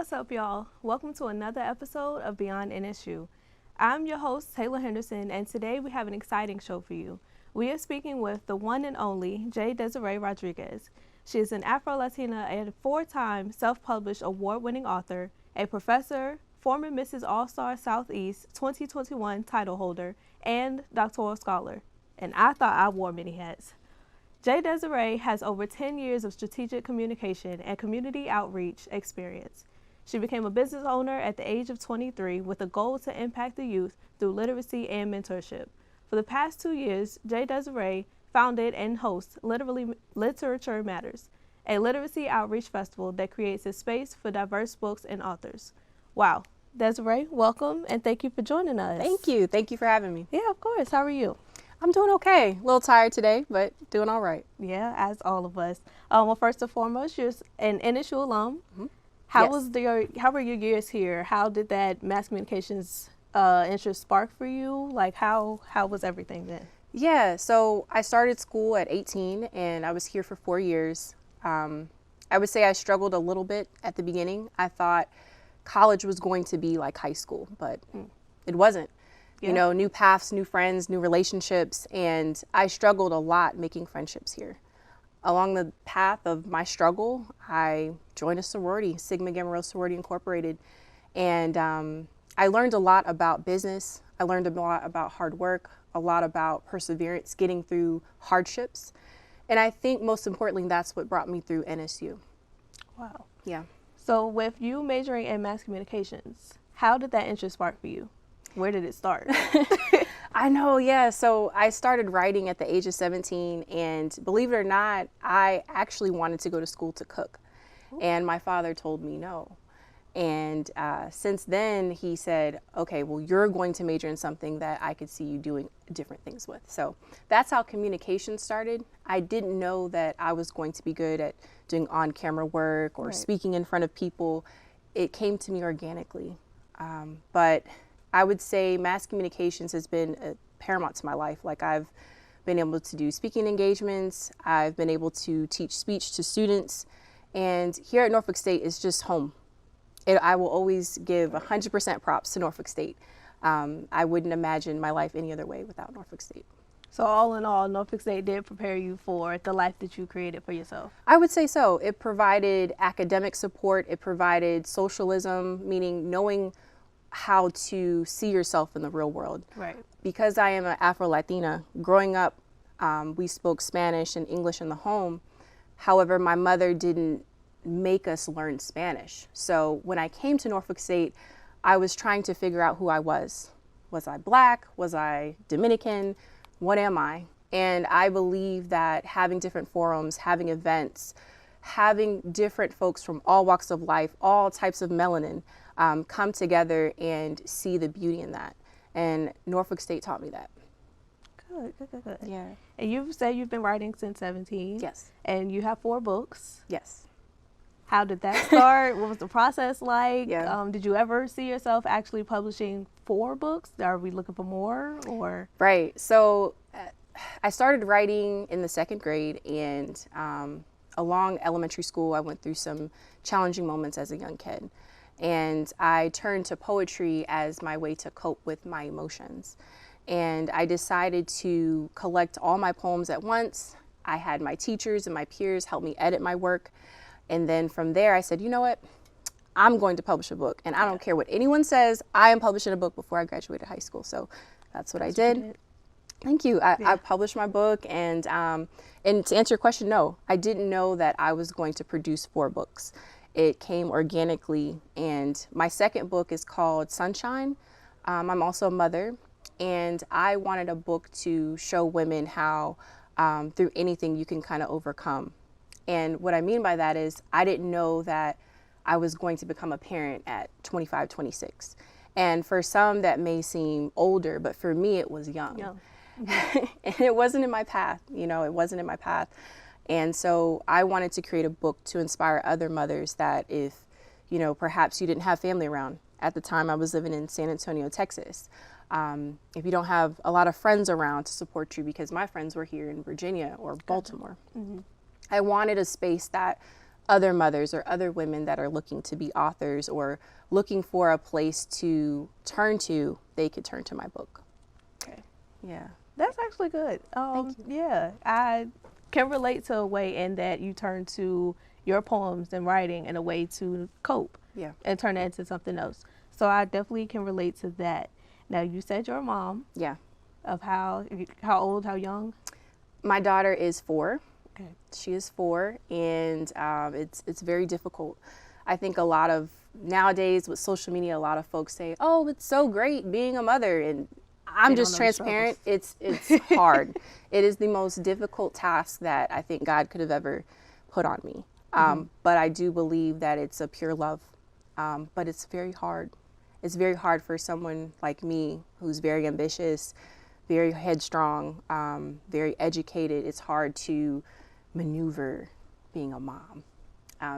What's up, y'all? Welcome to another episode of Beyond NSU. I'm your host, Taylor Henderson, and today we have an exciting show for you. We are speaking with the one and only J DESIREE RODRIGUEZ. She is an Afro-Latina and four-time self-published award-winning author, a professor, former Mrs. All-Star Southeast 2021 title holder, and doctoral scholar. And I thought I wore many hats. J DESIREE has over 10 years of strategic communication and community outreach experience. She became a business owner at the age of 23 with a goal to impact the youth through literacy and mentorship. For the past 2 years, J DESIREE founded and hosts Literature Matters, a literacy outreach festival that creates a space for diverse books and authors. Wow. DESIREE, welcome, and thank you for joining us. Thank you. Thank you for having me. Yeah, of course. How are you? I'm doing okay. A little tired today, but doing all right. Yeah, as all of us. Well, first and foremost, you're an NSU alum. Mm-hmm. How were your years here? How did that mass communications interest spark for you? Like, how was everything then? Yeah, so I started school at 18, and I was here for 4 years. I would say I struggled a little bit at the beginning. I thought college was going to be like high school, but it wasn't. Yeah. You know, new paths, new friends, new relationships, and I struggled a lot making friendships here. Along the path of my struggle, I joined a sorority, Sigma Gamma Rho Sorority Incorporated, and I learned a lot about business. I learned a lot about hard work, a lot about perseverance, getting through hardships, and I think most importantly, that's what brought me through NSU. Wow. Yeah. So with you majoring in mass communications, how did that interest spark for you? Where did it start? I know, yeah. So I started writing at the age of 17, and believe it or not, I actually wanted to go to school to cook. And my father told me no. And since then, he said, okay, well, you're going to major in something that I could see you doing different things with. So that's how communication started. I didn't know that I was going to be good at doing on-camera work or speaking in front of people. It came to me organically. But I would say mass communications has been paramount to my life. Like, I've been able to do speaking engagements. I've been able to teach speech to students. And here at Norfolk State is just home. I will always give 100% props to Norfolk State. I wouldn't imagine my life any other way without Norfolk State. So all in all, Norfolk State did prepare you for the life that you created for yourself? I would say so. It provided academic support. It provided socialism, meaning knowing how to see yourself in the real world. Right. Because I am an Afro-Latina, growing up, we spoke Spanish and English in the home. However, my mother didn't make us learn Spanish. So when I came to Norfolk State, I was trying to figure out who I was. Was I Black? Was I Dominican? What am I? And I believe that having different forums, having events, having different folks from all walks of life, all types of melanin, come together and see the beauty in that. And Norfolk State taught me that. Good. Yeah. And you've said you've been writing since 17. Yes. And you have 4 books. Yes. How did that start? What was the process like? Yeah. Did you ever see yourself actually publishing 4 books? Are we looking for more, or? Right. So I started writing in the 2nd grade, and along elementary school, I went through some challenging moments as a young kid. And I turned to poetry as my way to cope with my emotions. And I decided to collect all my poems at once. I had my teachers and my peers help me edit my work. And then from there, I said, you know what? I'm going to publish a book. And I don't care what anyone says. I am publishing a book before I graduated high school. So that's what I did. Thank you. I published my book. And to answer your question, no, I didn't know that I was going to produce 4 books. It came organically, and my 2nd book is called Sunshine. I'm also a mother, and I wanted a book to show women how through anything you can kind of overcome. And what I mean by that is I didn't know that I was going to become a parent at 25, 26. And for some that may seem older, but for me it was young. And it wasn't in my path, it wasn't in my path. And so I wanted to create a book to inspire other mothers that if, perhaps you didn't have family around. At the time, I was living in San Antonio, Texas. If you don't have a lot of friends around to support you, because my friends were here in Virginia or Baltimore. I wanted a space that other mothers or other women that are looking to be authors or looking for a place to turn to, they could turn to my book. Okay. Yeah. That's actually good. Thank you. Yeah, I can relate to a way in that you turn to your poems and writing in a way to cope. Yeah. And turn that into something else. So I definitely can relate to that. Now, you said you're a mom. Yeah. Of how old, how young? My daughter is 4. Okay. She is 4, and it's very difficult. I think a lot of nowadays with social media, a lot of folks say, "Oh, it's so great being a mother," and I'm just transparent. It's hard. It is the most difficult task that I think God could have ever put on me. But I do believe that it's a pure love. But it's very hard. It's very hard for someone like me who's very ambitious, very headstrong, very educated. It's hard to maneuver being a mom.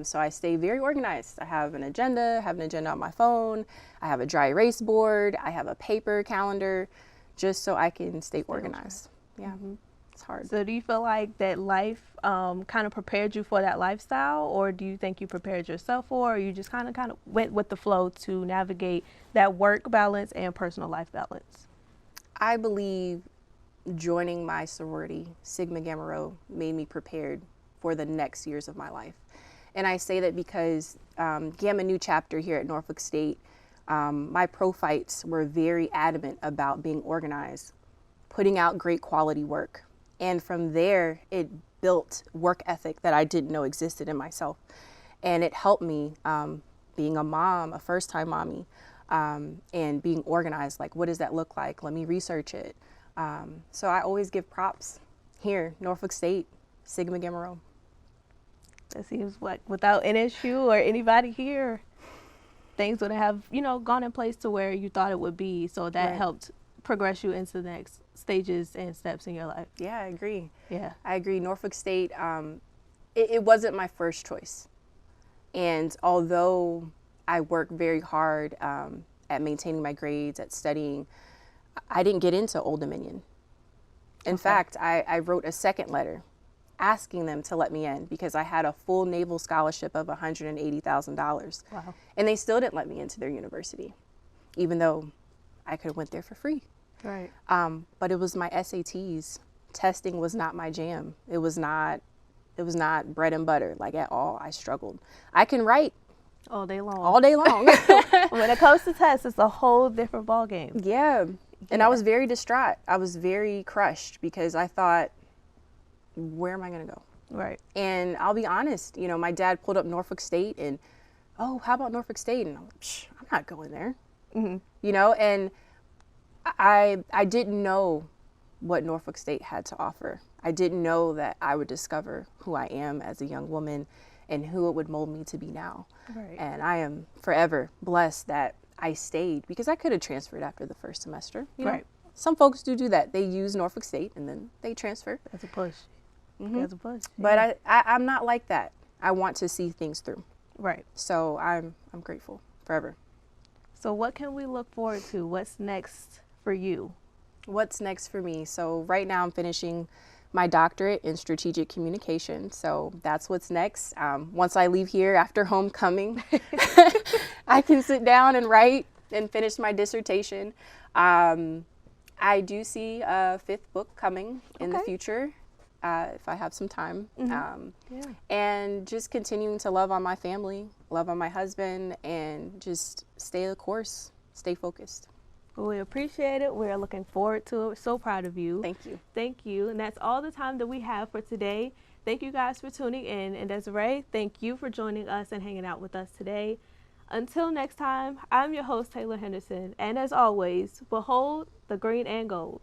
So I stay very organized. I have an agenda, on my phone. I have a dry erase board. I have a paper calendar just so I can stay organized. Yeah, it's hard. So do you feel like that life kind of prepared you for that lifestyle, or do you think you prepared yourself for, or you just kind of went with the flow to navigate that work balance and personal life balance? I believe joining my sorority, Sigma Gamma Rho, made me prepared for the next years of my life. And I say that because Gamma Nu chapter here at Norfolk State, my pro-fights were very adamant about being organized, putting out great quality work. And from there, it built work ethic that I didn't know existed in myself. And it helped me being a mom, a first-time mommy, and being organized. Like, what does that look like? Let me research it. So I always give props here, Norfolk State, Sigma Gamma Rho. It seems like without NSU or anybody here, things would have, gone in place to where you thought it would be. So that helped progress you into the next stages and steps in your life. Yeah, I agree. Yeah. I agree. Norfolk State, it wasn't my first choice. And although I worked very hard at maintaining my grades, at studying, I didn't get into Old Dominion. In fact, I wrote a second letter asking them to let me in because I had a full naval scholarship of $180,000. Wow. And they still didn't let me into their university, even though I could have went there for free. Right. But it was my SATs. Testing was not my jam. It was not bread and butter, like at all. I struggled. I can write all day long. All day long. When it comes to tests, it's a whole different ballgame. Yeah. And I was very distraught. I was very crushed because I thought, where am I going to go? Right. And I'll be honest, my dad pulled up Norfolk State and, oh, how about Norfolk State? And I'm like, I'm not going there. And I didn't know what Norfolk State had to offer. I didn't know that I would discover who I am as a young woman and who it would mold me to be now. Right. And I am forever blessed that I stayed because I could have transferred after the first semester. Right. Some folks do that. They use Norfolk State and then they transfer. That's a push. That's a push. But I'm not like that. I want to see things through. Right. So I'm grateful forever. So what can we look forward to? What's next for you? What's next for me? So right now I'm finishing my doctorate in strategic communication. So that's what's next. Once I leave here after homecoming, I can sit down and write and finish my dissertation. I do see a 5th book coming in the future. If I have some time. And just continuing to love on my family, love on my husband, and just stay the course, stay focused. Well, we appreciate it. We're looking forward to it. We're so proud of you. Thank you. Thank you. And that's all the time that we have for today. Thank you guys for tuning in. And Desiree, thank you for joining us and hanging out with us today. Until next time, I'm your host, Taylor Henderson. And as always, behold the green and gold.